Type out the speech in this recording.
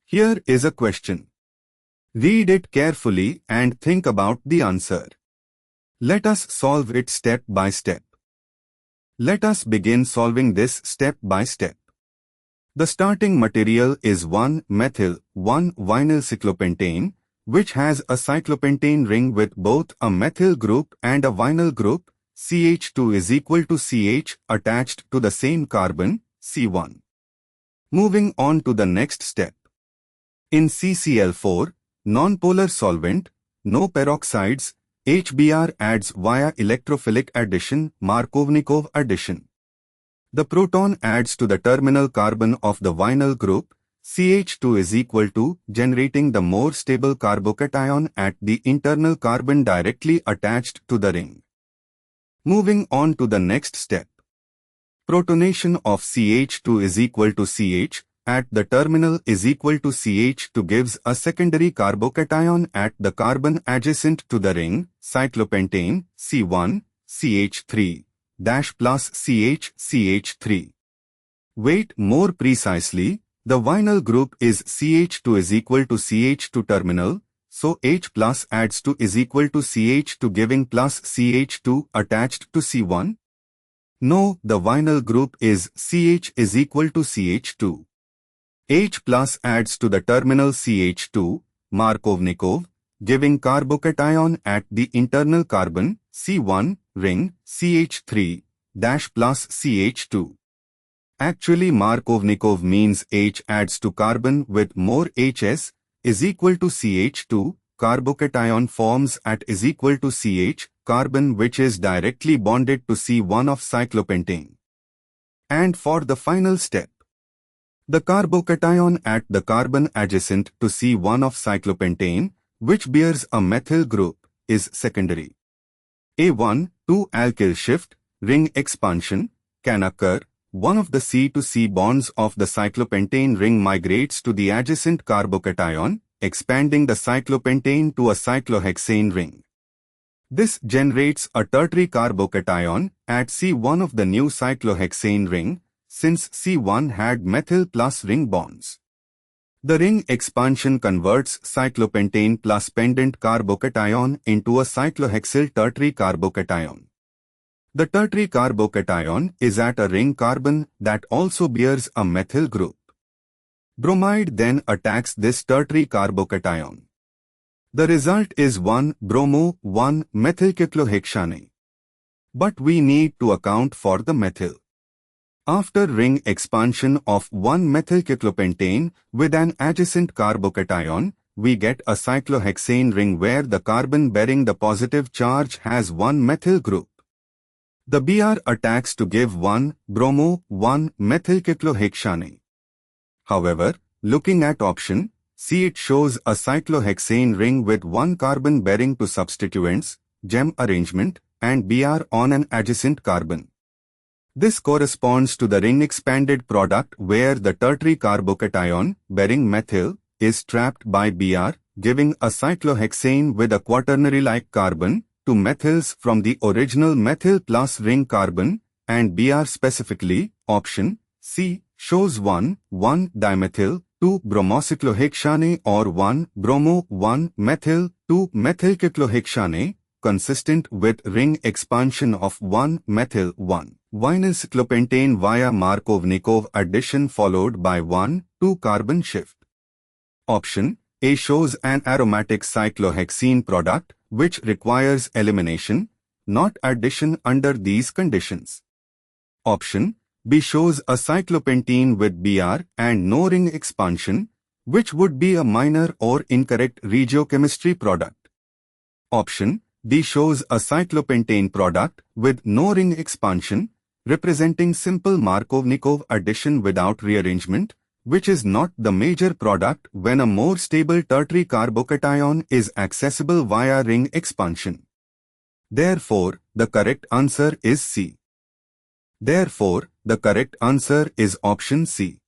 Here is a question. Read it carefully and think about the answer. Let us solve it step by step. Let us begin solving this step by step. The starting material is 1-methyl-1-vinyl cyclopentane, which has a cyclopentane ring with both a methyl group and a vinyl group, CH2 is equal to CH attached to the same carbon, C1. Moving on to the next step. In CCl4, nonpolar solvent, no peroxides, HBr adds via electrophilic addition, Markovnikov addition. The proton adds to the terminal carbon of the vinyl group, CH2 is equal to generating the more stable carbocation at the internal carbon directly attached to the ring. Moving on to the next step. Protonation of CH2 is equal to CH at the terminal is equal to CH2 gives a secondary carbocation at the carbon adjacent to the ring, cyclopentane, C1, CH3, plus CH3. Wait, more precisely, the vinyl group is CH2 is equal to CH2 terminal, so H plus adds to is equal to CH2 giving plus CH2 attached to C1? No, the vinyl group is CH is equal to CH2. H plus adds to the terminal CH2, Markovnikov, giving carbocation at the internal carbon, C1, ring, CH3, plus CH2. Actually, Markovnikov means H adds to carbon with more HS is equal to CH2, carbocation forms at is equal to CH, carbon which is directly bonded to C1 of cyclopentane. And for the final step, the carbocation at the carbon adjacent to C1 of cyclopentane, which bears a methyl group, is secondary. A 1,2-alkyl shift, ring expansion, can occur. One of the C to C bonds of the cyclopentane ring migrates to the adjacent carbocation, expanding the cyclopentane to a cyclohexane ring. This generates a tertiary carbocation at C1 of the new cyclohexane ring, since C1 had methyl plus ring bonds. The ring expansion converts cyclopentane plus pendant carbocation into a cyclohexyl tertiary carbocation. The tertiary carbocation is at a ring carbon that also bears a methyl group. Bromide then attacks this tertiary carbocation. The result is 1-bromo-1-methylcyclohexane. But we need to account for the methyl. After ring expansion of 1-methylcyclopentane with an adjacent carbocation, we get a cyclohexane ring where the carbon bearing the positive charge has one methyl group. The Br attacks to give 1-bromo-1-methylcyclohexane. However, looking at option C, it shows a cyclohexane ring with one carbon bearing to substituents, gem arrangement, and Br on an adjacent carbon. This corresponds to the ring expanded product where the tertiary carbocation bearing methyl is trapped by Br, giving a cyclohexane with a quaternary-like carbon, two methyls from the original methyl plus ring carbon, and Br specifically, option C, shows 1,1-dimethyl, 2-bromocyclohexane or 1-bromo-1-methyl, 2-methylcyclohexane, consistent with ring expansion of 1-methyl-1-vinyl cyclopentane via Markovnikov addition followed by 1,2-carbon shift. Option A shows an aromatic cyclohexene product which requires elimination, not addition under these conditions. Option B shows a cyclopentene with Br and no ring expansion, which would be a minor or incorrect regiochemistry product. Option D shows a cyclopentane product with no ring expansion, representing simple Markovnikov addition without rearrangement, which is not the major product when a more stable tertiary carbocation is accessible via ring expansion. Therefore, the correct answer is C. Therefore, the correct answer is option C.